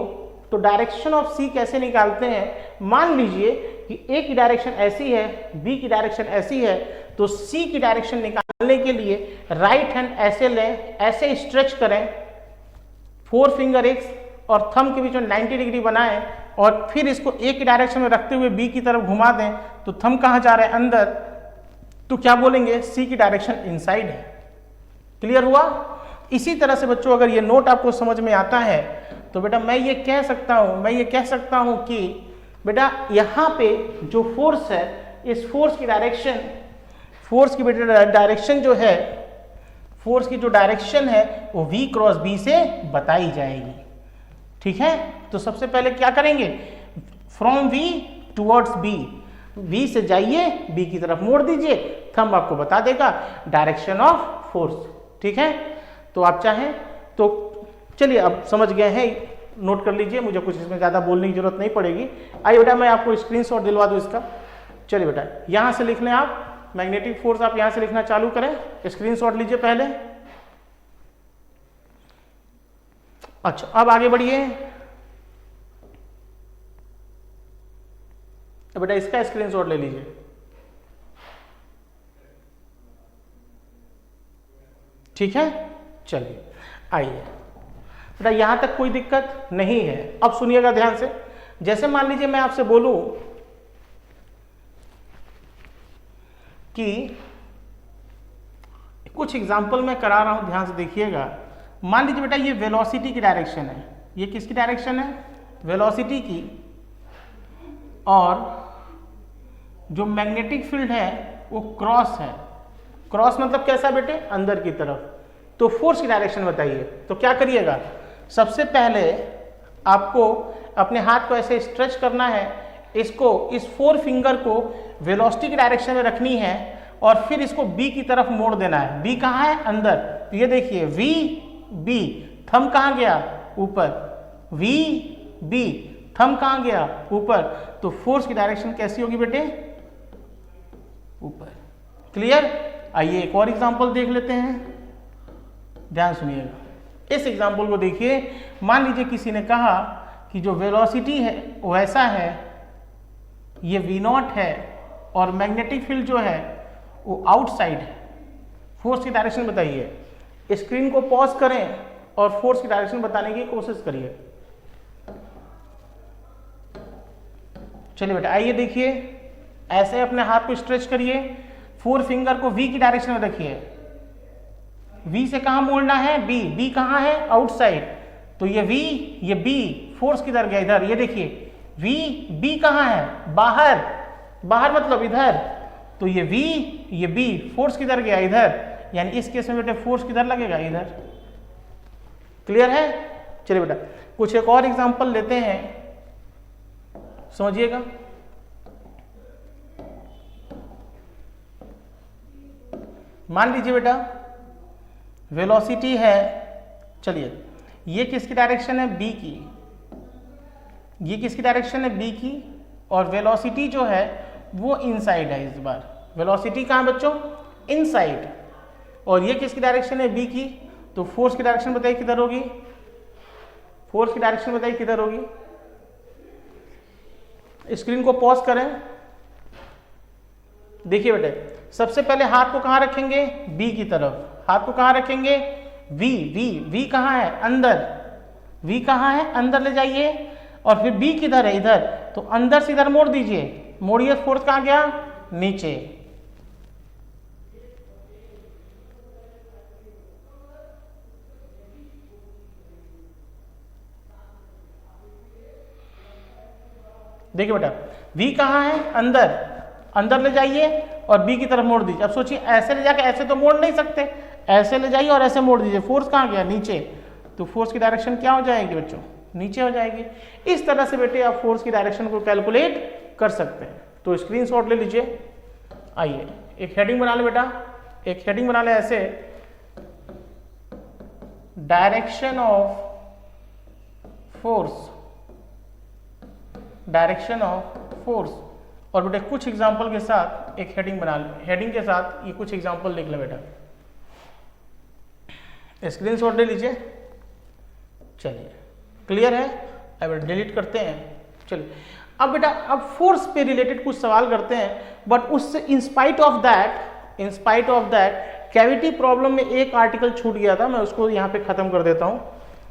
तो डायरेक्शन ऑफ c कैसे निकालते हैं, मान लीजिए कि a की डायरेक्शन ऐसी है, b की डायरेक्शन ऐसी है, तो c की डायरेक्शन निकालने के लिए राइट हैंड ऐसे लें, ऐसे स्ट्रेच करें, 4 फिंगर x और थंब के बीच में 90 डिग्री बनाएं, और फिर इसको a की डायरेक्शन में रखते हुए b की तरफ घुमा दें, तो थंब कहां जा रहा है, अंदर, तो क्या बोलेंगे, c की डायरेक्शन इनसाइड है। क्लियर हुआ। इसी तरह से बच्चों अगर ये नोट आपको समझ में आता है तो बेटा मैं ये कह सकता हूं कि बेटा यहाँ पे जो फोर्स है, इस फोर्स की डायरेक्शन, फोर्स की बेटा डायरेक्शन जो है, फोर्स की जो डायरेक्शन है वो v क्रॉस b से बताई जाएगी, ठीक है। तो सबसे पहले क्या करेंगे, from v towards b, v से जाइए, b की तरफ मोड़ दीजिए, थंब आपको बता देगा डायरेक्शन ऑफ फोर्स, ठीक है। तो आप चाहें तो चलिए अब समझ गए हैं, नोट कर लीजिए, मुझे कुछ इसमें ज़्यादा बोलने की जरूरत नहीं पड़ेगी। आइए बेटा मैं आपको स्क्रीनशॉट दिलवा दूँ इसका। चलिए बेटा यहाँ से लिख लें आप, मैग्नेटिक फोर्स आप यहाँ से लिखना चालू करें, स्क्रीनशॉट लीजिए पहले। अच्छा अब आगे बढ़िए, तो बेटा इसका स्क्रीनशॉट ले लीजिए। ठीक है, चलिए आइए बेटा, यहां तक कोई दिक्कत नहीं है। अब सुनिएगा ध्यान से, जैसे मान लीजिए मैं आपसे बोलूं कि कुछ एग्जाम्पल मैं करा रहा हूं, ध्यान से देखिएगा। मान लीजिए बेटा ये वेलोसिटी की डायरेक्शन है, ये किसकी डायरेक्शन है, वेलोसिटी की, और जो मैग्नेटिक फील्ड है वो क्रॉस है। क्रॉस मतलब कैसा बेटे, अंदर की तरफ। तो फोर्स की डायरेक्शन बताइए। तो क्या करिएगा, सबसे पहले आपको अपने हाथ को ऐसे स्ट्रेच करना है, इसको, इस 4 फिंगर को वेलोसिटी की डायरेक्शन में रखनी है, और फिर इसको बी की तरफ मोड़ देना है। बी कहाँ है? अंदर। तो ये देखिए वी बी, थंब कहाँ गया? ऊपर। वी बी, थंब कहाँ गया? ऊपर। तो फोर्स की डायरेक्शन कैसी होगी बेटे? ऊपर। क्लियर? आइए एक और एग्जांपल देख लेते हैं, ध्यान सुनिएगा। इस एग्जांपल को देखिए। मान लीजिए किसी ने कहा कि जो वेलोसिटी है वो ऐसा है, ये वी नॉट है और मैग्नेटिक फील्ड जो है वो आउटसाइड है। फोर्स की डायरेक्शन बताइए। स्क्रीन को पॉज करें और फोर्स की डायरेक्शन बताने की कोशिश करिए। चलिए बेटा आइए देखिए, ऐसे अपने हाथ को स्ट्रेच करिए, 4 फिंगर को वी की डायरेक्शन में रखिए। वी से कहां मोड़ना है? बी। बी कहां है? आउटसाइड। तो ये वी, ये बी, फोर्स किधर गया? इधर। ये देखिए वी बी कहां है? बाहर। बाहर मतलब इधर। तो ये वी, ये बी, फोर्स किधर गया? इधर। यानी इस केस में बेटे फोर्स किधर लगेगा? इधर। क्लियर है? चलिए बेटा कुछ एक और एग्जांपल लेते हैं, समझिएगा। मान लीजिए बेटा वेलोसिटी है, चलिए ये किसकी डायरेक्शन है? बी की। ये किसकी डायरेक्शन है? बी की। और वेलोसिटी जो है वो इनसाइड है इस बार। वेलोसिटी कहाँ बच्चों? इनसाइड। और ये किसकी डायरेक्शन है? बी की। तो फोर्स की डायरेक्शन बताइए किधर होगी? फोर्स की डायरेक्शन बताइए किधर होगी? स्क्रीन को पॉज करें, देखिए बेटे सबसे पहले हाथ को कहां रखेंगे? बी की तरफ। हाथ को कहां रखेंगे? वी। वी, वी कहां है? अंदर। वी कहां है? अंदर ले जाइए। और फिर बी किधर है? इधर। तो अंदर से इधर मोड़ दीजिए। मोड़िए, फोर्स कहां गया? नीचे। देखिए बेटा वी कहां है? अंदर। अंदर ले जाइए और बी की तरफ मोड़ दीजिए। अब सोचिए ऐसे ले जाके ऐसे तो मोड़ नहीं सकते, ऐसे ले जाइए और ऐसे मोड़ दीजिए। फोर्स कहां गया? नीचे। तो फोर्स की डायरेक्शन क्या हो जाएगी बच्चों? नीचे हो जाएगी। इस तरह से बेटे आप फोर्स की डायरेक्शन को कैलकुलेट कर सकते हैं। तो स्क्रीनशॉट ले लीजिए। आइए एक हेडिंग बना ले बेटा, एक हेडिंग बना ले ऐसे, direction of force. Direction of force. और बेटे कुछ एग्जांपल के साथ एक हेडिंग बना ले। हेडिंग के साथ ये कुछ एग्जांपल लिख ले बेटा, स्क्रीनशॉट ले लीजिए। चलिए क्लियर है? अब डिलीट करते हैं। चलिए अब बेटा अब फोर्स पे रिलेटेड कुछ सवाल करते हैं, बट उससे in spite of that cavity problem में एक आर्टिकल छूट गया था, मैं उसको यहां पे खत्म कर देता हूं।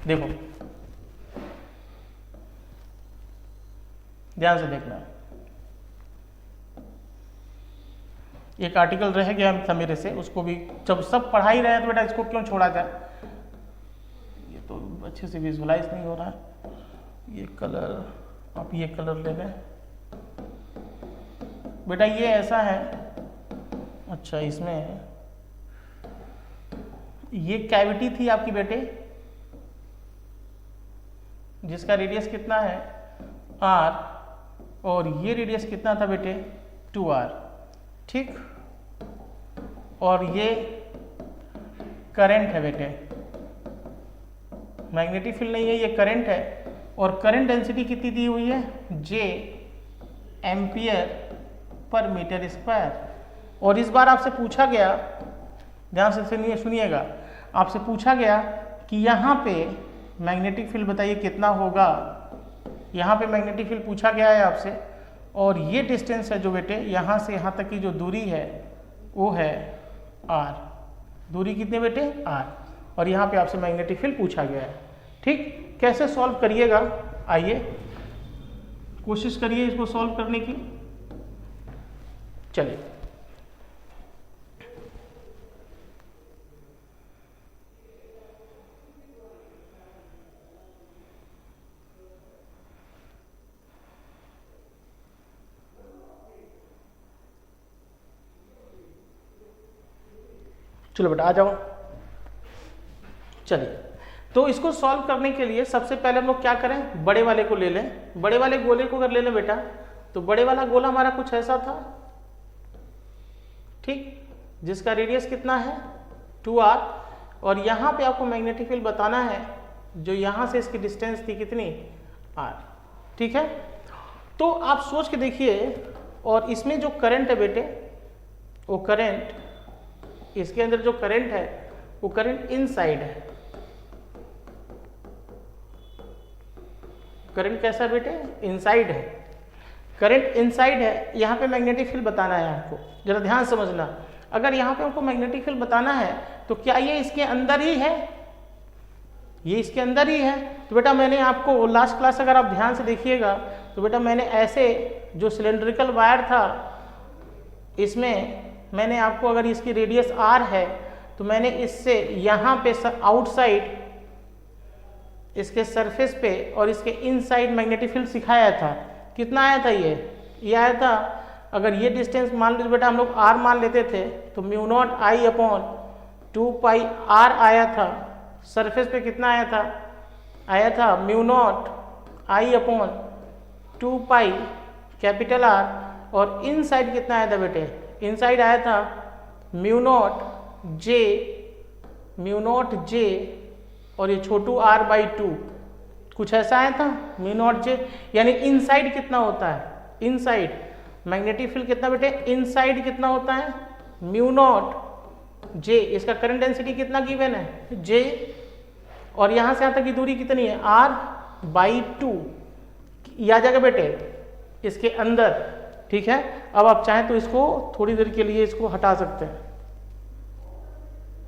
देखो ध्यान से देखना, एक आर्टिकल रह गया था मेरे से, उसको भी जब सब पढ़ा ही रहे तो बेटा इसको क्यों छोड़ा जाए? ये तो अच्छे से विजुअलाइज नहीं हो रहा है। ये कलर, आप ये कलर ले लें बेटा। ये ऐसा है, अच्छा इसमें ये कैविटी थी आपकी बेटे, जिसका रेडियस कितना है? r, और ये रेडियस कितना था बेटे? 2r। ठीक। और ये करंट है बेटे, मैग्नेटिक फील्ड नहीं है, ये करंट है। और करंट डेंसिटी कितनी दी हुई है? J ampere per metre square. और इस बार आपसे पूछा गया, ध्यान से सुनिएगा, आपसे पूछा गया कि यहाँ पे मैग्नेटिक फील्ड बताइए कितना होगा। यहाँ पे मैग्नेटिक फील्ड पूछा गया है आपसे, और ये डिस्टेंस है जो बेटे यहाँ से यहाँ तक की जो दूरी है वो है r। दूरी कितनी बेटे? r। और यहाँ पे आपसे मैग्नेटिक फील्ड पूछा गया है। ठीक, कैसे सॉल्व करिएगा? आइए कोशिश करिए इसको सॉल्व करने की। चलिए चलो बेटा आ जाओ। चलिए तो इसको सॉल्व करने के लिए सबसे पहले हम लोग क्या करें? बड़े वाले को ले लें। बड़े वाले गोले को अगर ले लें बेटा, तो बड़े वाला गोला हमारा कुछ ऐसा था, ठीक, जिसका रेडियस कितना है 2r, और यहाँ पे आपको मैग्नेटिक फील्ड बताना है जो यहाँ से इसकी डिस्टेंस थी कितनी r। ठीक है, तो आप सोच के देखिए, और इसमें जो करंट है बेटे, वो करंट, इसके अंदर जो करंट है वो करंट इनसाइड है। करंट कैसा है बेटे, इनसाइड है, करंट इनसाइड है। यहाँ पे मैग्नेटिक फील्ड बताना है आपको, जरा ध्यान समझना। अगर यहाँ पे हमको मैग्नेटिक फील्ड बताना है तो क्या ये इसके अंदर ही है, ये इसके अंदर ही है। तो बेटा मैंने आपको लास्ट क्लास अगर आप ध्यान से देखिएगा तो बेटा मैंने ऐसे जो सिलेंड्रिकल वायर था, इसमें मैंने आपको, अगर इसकी रेडियस r है तो मैंने इससे यहाँ पे आउटसाइड इसके सरफेस पे और इसके इनसाइड मैग्नेटिक फील्ड सिखाया था। कितना आया था ये आया था, अगर ये डिस्टेंस मान लीजिए बेटा हम लोग r मान लेते थे तो mu not I upon 2 pi r आया था। सरफेस पे कितना आया था mu not I upon 2 pi capital R, और इनसाइड कितना आया था बेटे, इनसाइड आया था म्यू नॉट जे और ये छोटू r बाई 2, कुछ ऐसा आया था म्यू नॉट जे। यानी इनसाइड कितना होता है, इनसाइड मैग्नेटिक फील्ड कितना बेटे, इनसाइड कितना होता है म्यू नॉट जे। इसका करंट डेंसिटी कितना गिवन है जे, और यहाँ से यहाँ तक की दूरी कितनी है r बाई 2, ये आ जाएगा बेटे इसके अंदर। ठीक है, अब आप चाहें तो इसको थोड़ी देर के लिए इसको हटा सकते हैं,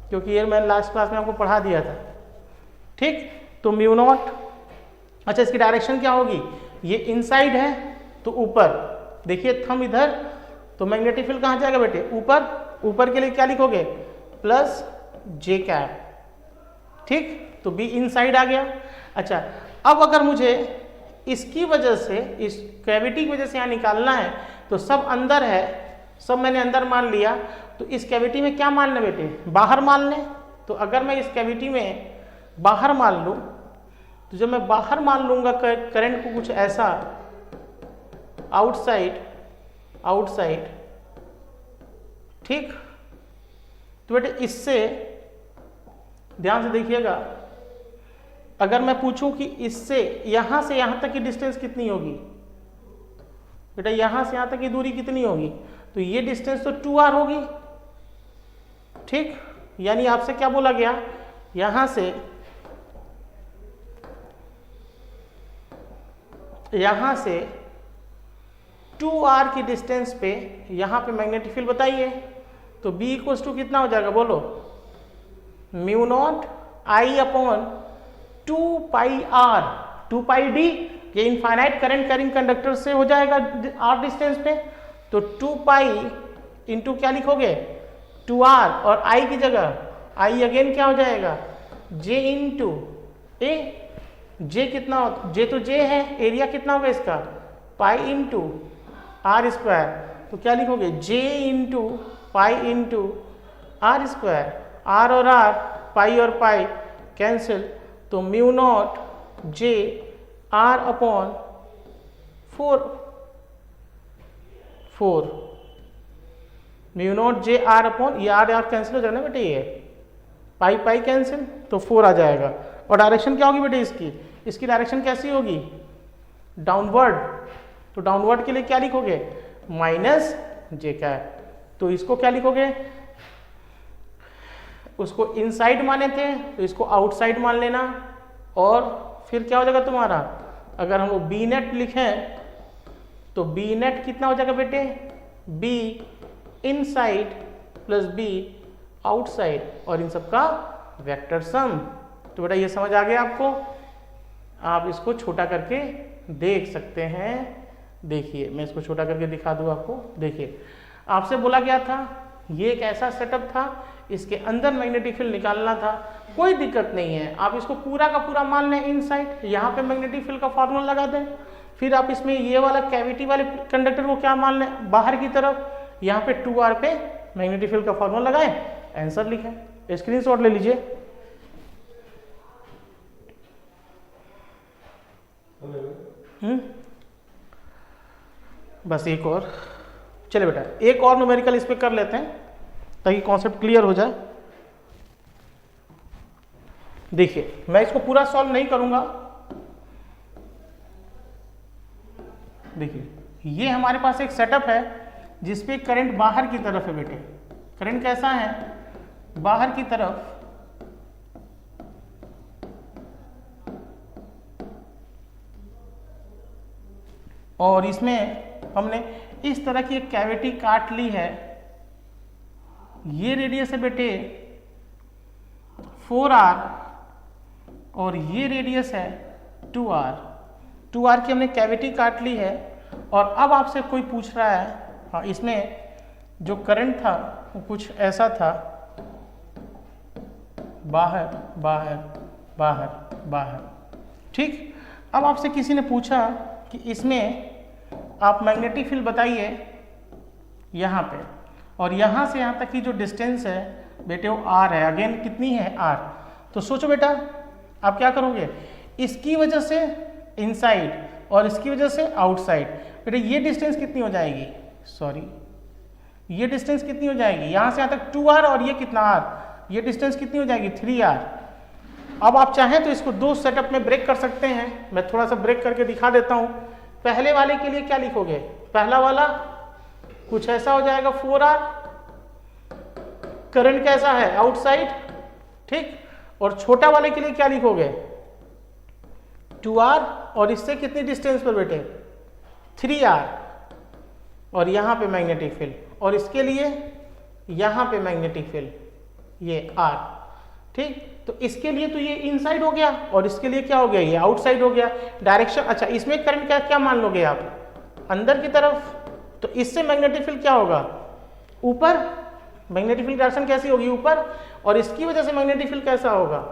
क्योंकि ये मैंने लास्ट क्लास में आपको पढ़ा दिया था। ठीक, तो म्यू नॉट, अच्छा इसकी डायरेक्शन क्या होगी, ये इनसाइड है तो ऊपर, देखिए थंब इधर, तो मैग्नेटिक फील्ड कहाँ जाएगा बेटे, ऊपर। ऊपर के लिए क्या लिखोगे, प्लस जे कैप। ठीक, तो बी इनसाइड आ गया। अच्छा, अब अगर मुझे इसकी वजह से, इस कैविटी की वजह से यहाँ निकालना है तो सब अंदर है, सब मैंने अंदर मान लिया, तो इस कैविटी में क्या मान लें बेटे, बाहर मान लें। तो अगर मैं इस कैविटी में बाहर मान लूँ, तो जब मैं बाहर मान लूँगा करंट को कुछ ऐसा आउटसाइड, ठीक, तो बेटे इससे ध्यान से देखिएगा, अगर मैं पूछूं कि इससे यहां से यहां तक की डिस्टेंस कितनी होगी बेटा, यहां से यहां तक की दूरी कितनी होगी, तो ये डिस्टेंस तो 2r होगी। ठीक, यानी आपसे क्या बोला गया, यहां से 2r की डिस्टेंस पे यहां पे मैग्नेटिक फील्ड बताइए, तो B इक्वल्स टू कितना हो जाएगा बोलो, mu not I upon 2 pi r, 2 pi d, ये इनफाइनाइट करंट कैरिंग कंडक्टर से हो जाएगा r डिस्टेंस पे, तो 2 पाई इंटू क्या लिखोगे 2r, और i की जगह i अगेन क्या हो जाएगा j इंटू ए, j कितना हो, j तो j है, एरिया कितना होगा इसका पाई इंटू r स्क्वायर, तो क्या लिखोगे j into pi into r square, r और r, पाई और पाई कैंसिल, तो म्यू नॉट जे r अपॉन 4 म्यू नॉट जे r अपॉन, ये r कैंसिल हो जाएगा ना बेटे, ये पाई पाई कैंसिल, तो 4 आ जाएगा। और डायरेक्शन क्या होगी बेटे इसकी डायरेक्शन कैसी होगी, डाउनवर्ड, तो डाउनवर्ड के लिए क्या लिखोगे माइनस जे कैप, तो इसको क्या लिखोगे, उसको इनसाइड माने थे तो इसको आउटसाइड मान लेना, और फिर क्या हो जाएगा तुम्हारा, अगर हम लोग बी नेट लिखें तो बी नेट कितना हो जाएगा बेटे, B inside plus B outside, और इन सब का वेक्टर सम। तो बेटा ये समझ आ गया आपको, आप इसको छोटा करके देख सकते हैं। देखिए मैं इसको छोटा करके दिखा दूँ आपको, देखिए आपसे बोला गया था ये एक ऐसा सेटअप था, इसके अंदर मैग्नेटिक फील्ड निकालना था, कोई दिक्कत नहीं है, आप इसको पूरा का पूरा मान लें इनसाइड, यहाँ पे मैग्नेटिक फील्ड का फॉर्मूला लगा दें, फिर आप इसमें ये वाला कैविटी वाले कंडक्टर को क्या मान लें बाहर की तरफ, यहाँ पे 2r पे मैग्नेटिक फील्ड का फॉर्मूला लगाएं, आंसर लिखें, स्क्रीनशॉट ले लीजिए। बस एक और, चले बेटा एक और न्यूमेरिकल इस पे कर लेते हैं। ताकि कॉन्सेप्ट क्लियर हो जाए। देखिए मैं इसको पूरा सॉल्व नहीं करूंगा। देखिए ये हमारे पास एक सेटअप है जिसपे करंट बाहर की तरफ है बेटे। करंट कैसा है? बाहर की तरफ। और इसमें हमने इस तरह की एक कैविटी काट ली है। ये रेडियस है बेटे 4r और ये रेडियस है 2r। 2r की हमने कैविटी काट ली है। और अब आपसे कोई पूछ रहा है, हाँ इसमें जो करंट था वो कुछ ऐसा था, बाहर बाहर बाहर बाहर। ठीक, अब आपसे किसी ने पूछा कि इसमें आप मैग्नेटिक फील्ड बताइए यहाँ पे, और यहाँ से यहाँ तक की जो डिस्टेंस है बेटे वो r है। अगेन कितनी है? r। तो सोचो बेटा आप क्या करोगे, इसकी वजह से इनसाइड और इसकी वजह से आउटसाइड। बेटे ये डिस्टेंस कितनी हो जाएगी? सॉरी ये डिस्टेंस कितनी हो जाएगी? यहाँ से यहाँ तक 2r और ये कितना r, ये डिस्टेंस कितनी हो जाएगी? 3r। अब आप चाहें तो इसको दो सेटअप में ब्रेक कर सकते हैं। मैं थोड़ा सा ब्रेक करके दिखा देता हूँ। पहले वाले के लिए क्या लिखोगे? पहला वाला कुछ ऐसा हो जाएगा 4r, करंट कैसा है? आउटसाइड। ठीक, और छोटा वाले के लिए क्या लिखोगे? 2r और इससे कितनी डिस्टेंस पर बेटे? 3r और यहाँ पे मैग्नेटिक फील्ड, और इसके लिए यहाँ पे मैग्नेटिक फील्ड ये r। ठीक, तो इसके लिए तो ये इनसाइड हो गया और इसके लिए क्या हो गया? ये आउटसाइड हो गया। डायरेक्शन, अच्छा इसमें करंट क्या क्या मान लोगे आप? अंदर की तरफ। तो इससे मैग्नेटिक फील्ड क्या होगा? ऊपर। मैग्नेटिक फील्ड डायरेक्शन कैसी होगी? ऊपर। और इसकी वजह से मैग्नेटिक फील्ड कैसा होगा?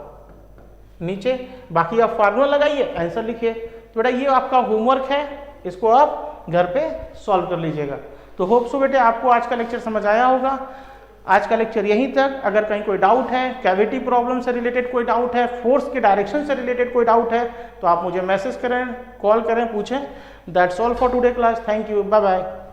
नीचे। बाकी आप फार्मूला लगाइए, आंसर लिखिए। तो बेटा ये आपका होमवर्क है, इसको आप घर पे सॉल्व कर लीजिएगा। तो होप सो बेटे आपको आज का लेक्चर समझ आया होगा। आज का लेक्चर यहीं तक। अगर कहीं कोई डाउट है, कैविटी प्रॉब्लम से रिलेटेड कोई डाउट है, फोर्स के डायरेक्शन से रिलेटेड कोई डाउट है, तो आप मुझे मैसेज करें, कॉल करें, पूछें। That's all for today class. Thank you, bye bye.